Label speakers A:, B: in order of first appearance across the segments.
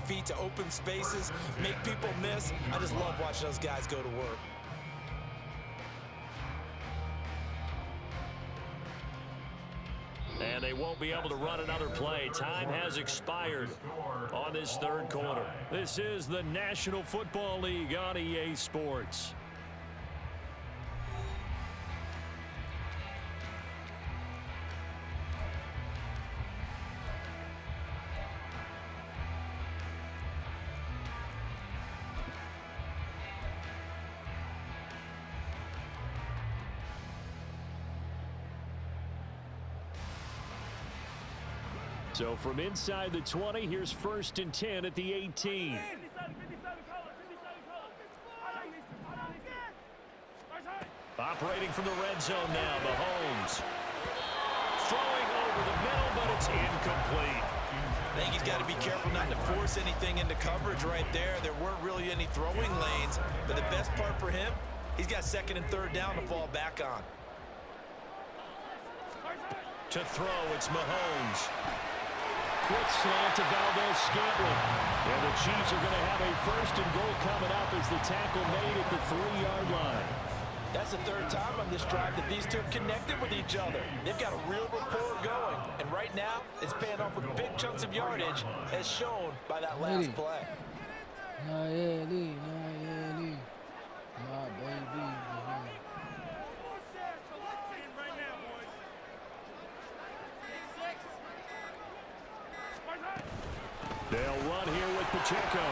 A: feet to open spaces, make people miss. I just love watching those guys go to work.
B: And they won't be able to run another play. Time has expired on this third quarter. This is the National Football League on EA Sports. So from inside the 20, here's 1st and 10 at the 18. Operating from the red zone now, Mahomes. Throwing over the middle, but it's incomplete.
A: I think he's got to be careful not to force anything into coverage right there. There weren't really any throwing lanes, but the best part for him, he's got 2nd and 3rd down to fall back on.
B: To throw, it's Mahomes. Quick slant to Valdez-Scantling. And the Chiefs are going to have a 1st and goal coming up as the tackle made at the 3-yard line.
A: That's the 3rd time on this drive that these two have connected with each other. They've got a real rapport going. And right now, it's paying off with big chunks of yardage, as shown by that last play.
C: My baby.
B: They'll run here with Pacheco.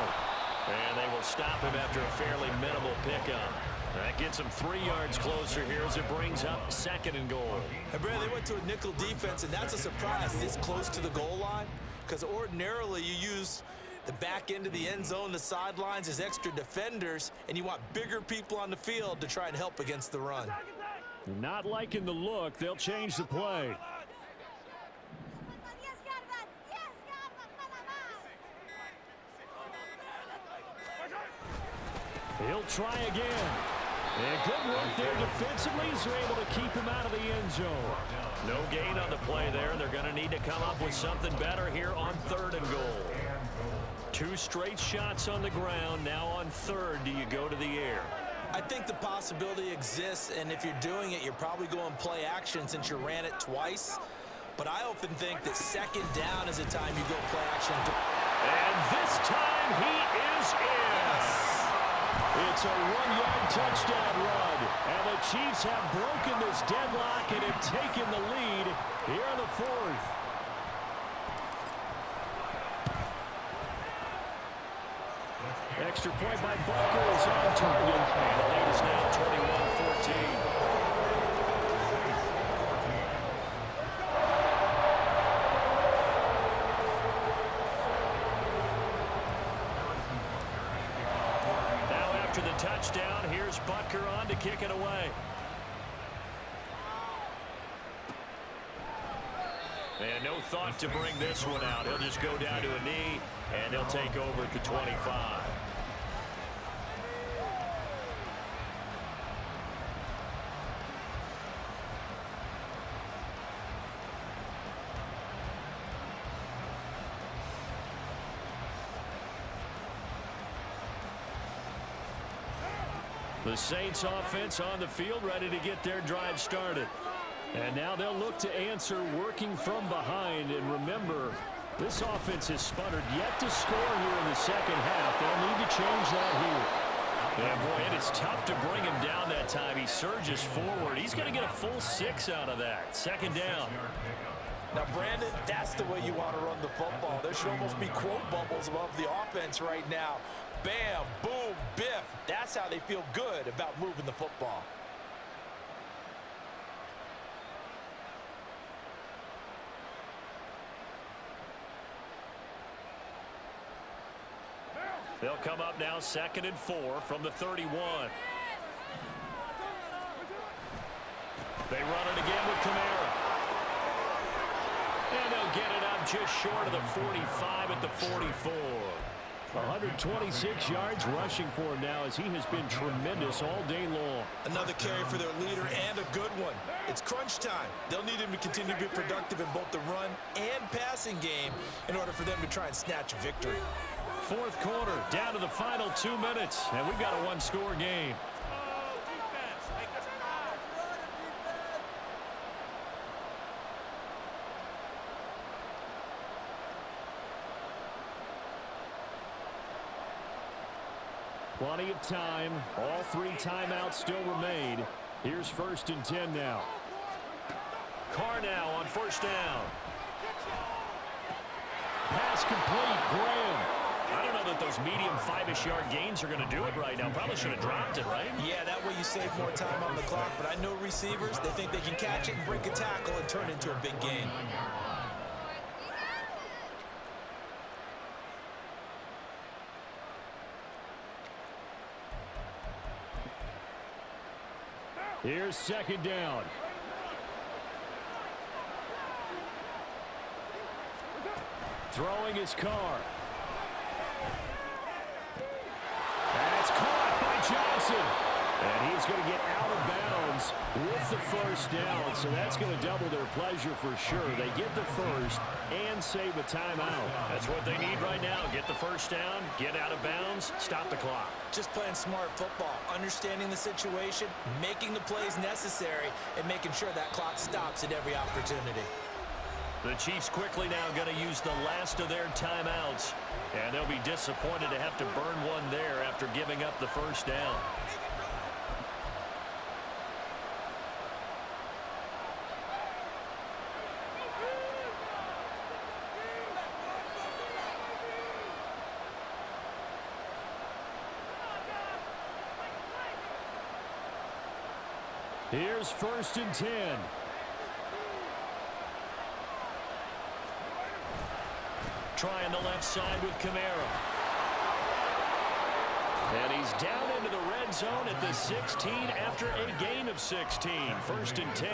B: And they will stop him after a fairly minimal pickup. That gets him 3 yards closer here as it brings up 2nd and goal.
A: And Brad, they went to a nickel defense, and that's a surprise this close to the goal line, because ordinarily you use the back end of the end zone, the sidelines as extra defenders, and you want bigger people on the field to try and help against the run.
B: Not liking the look. They'll change the play. He'll try again. And good work there defensively as they're able to keep him out of the end zone. No gain on the play there. They're going to need to come up with something better here on 3rd and goal. 2 straight shots on the ground. Now on 3rd, do you go to the air?
A: I think the possibility exists, and if you're doing it, you're probably going play action since you ran it twice. But I often think that 2nd down is the time you go play action.
B: And this time he is in. It's a 1-yard touchdown run, and the Chiefs have broken this deadlock and have taken the lead here in the 4th. Extra point by Butker is on target, and the lead is now 21-14. Touchdown. Here's Butker on to kick it away. And no thought to bring this one out. He'll just go down to a knee, and he'll take over at the 25. The Saints offense on the field ready to get their drive started. And now they'll look to answer working from behind. And remember, this offense has sputtered yet to score here in the 2nd half. They'll need to change that here. Yeah, boy, and it's tough to bring him down that time. He surges forward. He's going to get a full 6 out of that. 2nd down.
A: Now, Brandon, that's the way you want to run the football. There should almost be quote bubbles above the offense right now. Bam, boom, biff. That's how they feel good about moving the football.
B: They'll come up now 2nd and 4 from the 31. They run it again with Kamara. And they'll get it up just short of the 45 at the 44. 126 yards rushing for him now as he has been tremendous all day long.
A: Another carry for their leader and a good one. It's crunch time. They'll need him to continue to be productive in both the run and passing game in order for them to try and snatch a victory.
B: Fourth quarter, down to the final 2 minutes, and we've got a one-score game. Plenty of time. All 3 timeouts still remain. Here's 1st and 10 now. Carr now on 1st down. Pass complete. Graham. I don't know that those medium 5-ish yard gains are going to do it right now. Probably should have dropped it, right?
A: Yeah, that way you save more time on the clock. But I know receivers, they think they can catch it and break a tackle and turn it into a big gain.
B: Here's 2nd down. Throwing his Carr. And it's caught by Johnson. And he's going to get out of bounds with the 1st down. So that's going to double their pleasure for sure. They get the 1st and save a timeout. That's what they need right now. Get the 1st down, get out of bounds, stop the clock.
A: Just playing smart football, understanding the situation, making the plays necessary, and making sure that clock stops at every opportunity.
B: The Chiefs quickly now going to use the last of their timeouts, and they'll be disappointed to have to burn one there after giving up the 1st down. Here's 1st and 10. Trying the left side with Kamara. And he's down into the red zone at the 16 after a gain of 16. 1st and 10.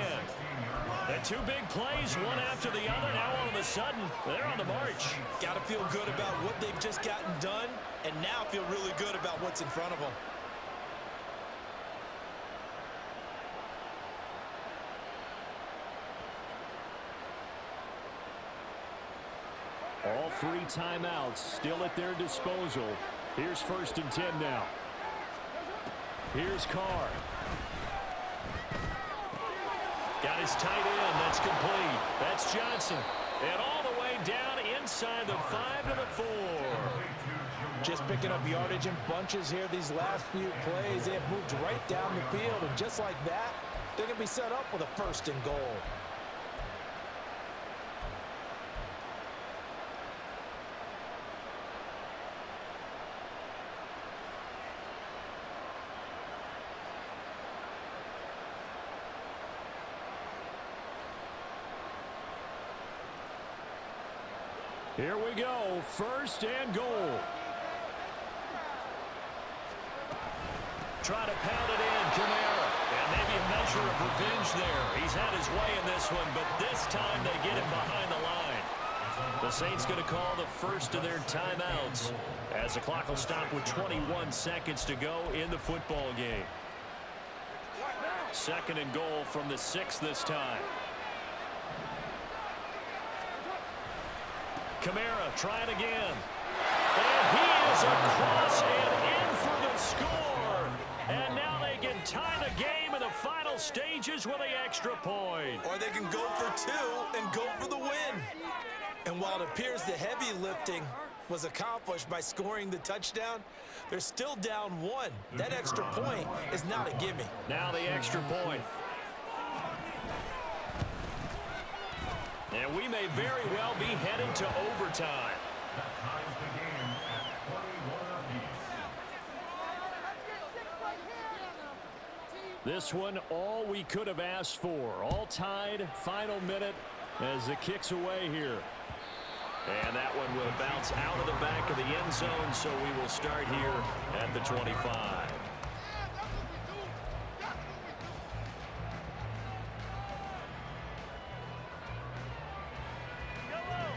B: And 2 big plays, one after the other. Now all of a sudden, they're on the march.
A: Got to feel good about what they've just gotten done, and now feel really good about what's in front of them.
B: All 3 timeouts still at their disposal. Here's 1st and 10 now. Here's Carr. Got his tight end. That's complete. That's Johnson. And all the way down inside the 5 to the 4.
A: Just picking up yardage in bunches here these last few plays. They have moved right down the field, and just like that, they're going to be set up with a 1st and goal.
B: Here we go, 1st and goal. Try to pound it in, Kamara. And maybe a measure of revenge there. He's had his way in this one, but this time they get him behind the line. The Saints going to call the 1st of their timeouts as the clock will stop with 21 seconds to go in the football game. 2nd and goal from the 6 this time. Kamara trying again. And he is across and in for the score. And now they can tie the game in the final stages with the extra point.
A: Or they can go for 2 and go for the win. And while it appears the heavy lifting was accomplished by scoring the touchdown, they're still down 1. That extra point is not a gimme.
B: Now the extra point. And we may very well be headed to overtime. This one, all we could have asked for. All tied, final minute as it kicks away here. And that one will bounce out of the back of the end zone, so we will start here at the 25.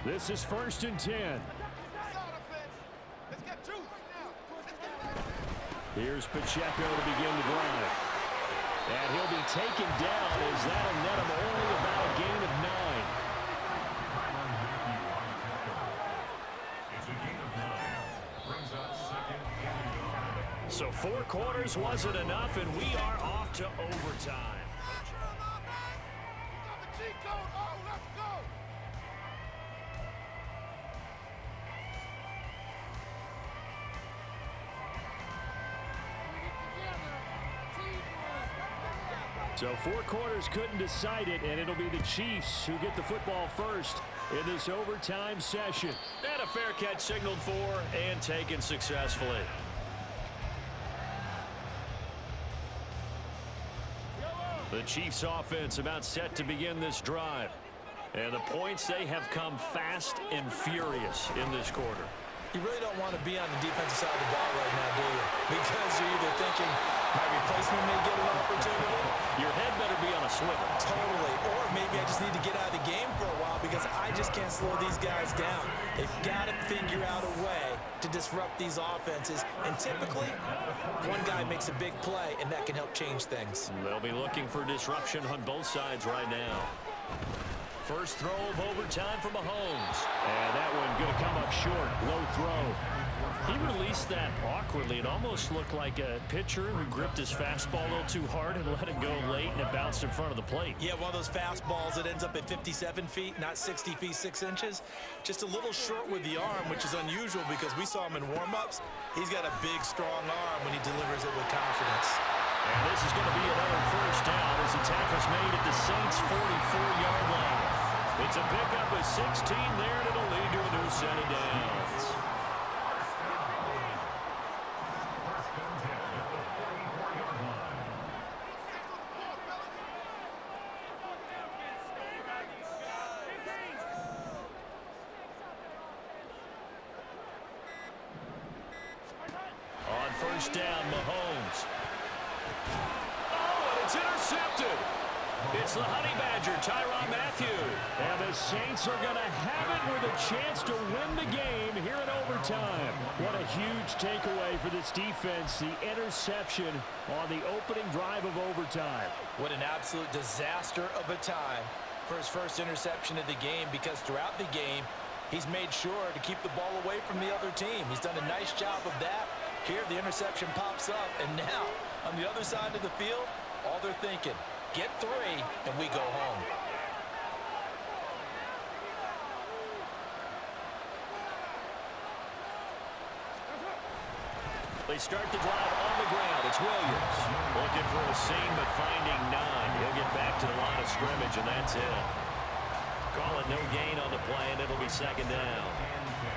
B: This is 1st and 10. Here's Pacheco to begin the drive. And he'll be taken down as that'll net him only about a gain of 9. So 4 quarters wasn't enough, and we are off to overtime. So 4 quarters couldn't decide it, and it'll be the Chiefs who get the football first in this overtime session. And a fair catch signaled for and taken successfully. The Chiefs offense about set to begin this drive. And the points, they have come fast and furious in this quarter.
A: You really don't want to be on the defensive side of the ball right now, do you? Because you're either thinking, my replacement may get an opportunity.
B: Your head better be on a swivel.
A: Totally. Or maybe I just need to get out of the game for a while because I just can't slow these guys down. They've got to figure out a way to disrupt these offenses. And typically, one guy makes a big play, and that can help change things.
B: They'll be looking for disruption on both sides right now. First throw of overtime for Mahomes. And that one going to come up short. Low throw. He released that awkwardly. It almost looked like a pitcher who gripped his fastball a little too hard and let it go late, and it bounced in front of the plate.
A: Yeah, one of those fastballs that ends up at 57 feet, not 60 feet, 6 inches. Just a little short with the arm, which is unusual because we saw him in warm-ups. He's got a big, strong arm when he delivers it with confidence.
B: And this is going to be another first down as the tackle's made at the Saints' 44-yard line. It's a pickup of 16 there, and it'll lead to a new set of downs. On first down, Mahomes. Oh, and it's intercepted. It's the Honey Badger, Tyrann Mathieu. And the Saints are going to have it with a chance to win the game here in overtime. What a huge takeaway for this defense, the interception on the opening drive of overtime.
A: What an absolute disaster of a time for his first interception of the game, because throughout the game, he's made sure to keep the ball away from the other team. He's done a nice job of that. Here, the interception pops up, and now, on the other side of the field, all they're thinking, get 3, and we go home.
B: They start the drive on the ground. It's Williams. Looking for a seam, but finding none. He'll get back to the line of scrimmage, and that's it. Call it no gain on the play, and it'll be second down.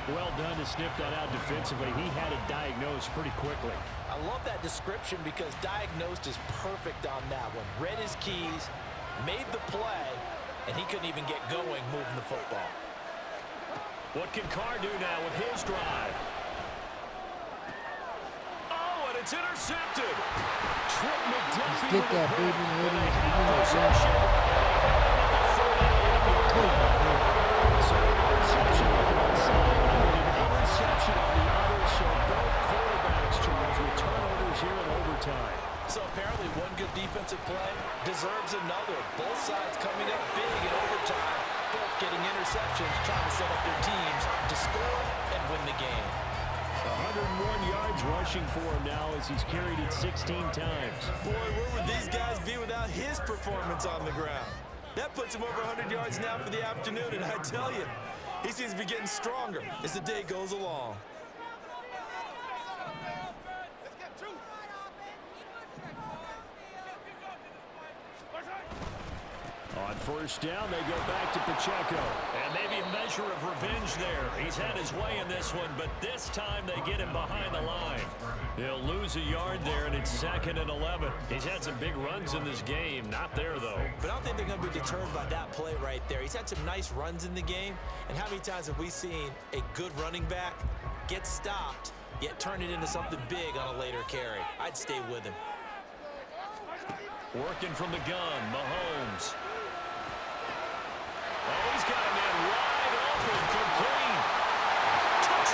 B: Well done to sniff that out defensively. He had it diagnosed pretty quickly.
A: I love that description because diagnosed is perfect on that one. Read his keys, made the play, and he couldn't even get going moving the football.
B: What can Carr do now with his drive? Oh, and it's intercepted. Trip McDuffie.
C: Get that, baby.
B: So interception on one side and an interception on the other. So both quarterbacks, Charles, with turnovers here in overtime.
A: So apparently one good defensive play deserves another. Both sides coming up big in overtime, both getting interceptions, trying to set up their teams to score and win the game.
B: 101 yards rushing for him now as he's carried it 16 times.
A: Boy, where would these guys be without his performance on the ground? That puts him over 100 yards now for the afternoon, and I tell you, he seems to be getting stronger as the day goes along.
B: On first down, they go back to Pacheco. And maybe a measure of revenge there. He's had his way in this one, but this time they get him behind the line. He'll lose a yard there, and it's 2nd and 11. He's had some big runs in this game. Not there, though.
A: But I don't think they're going to be deterred by that play right there. He's had some nice runs in the game. And how many times have we seen a good running back get stopped, yet turn it into something big on a later carry? I'd stay with him.
B: Working from the gun, Mahomes. Oh, he's got a man wide open, complete.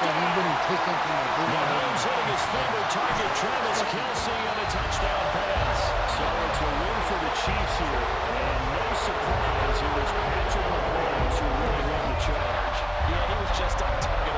B: Mahomes hitting his favorite target, Travis Kelce, on a touchdown pass. So it's a win for the Chiefs here. And no surprise, it was Patrick Mahomes who really led the charge.
A: Yeah, he was just on target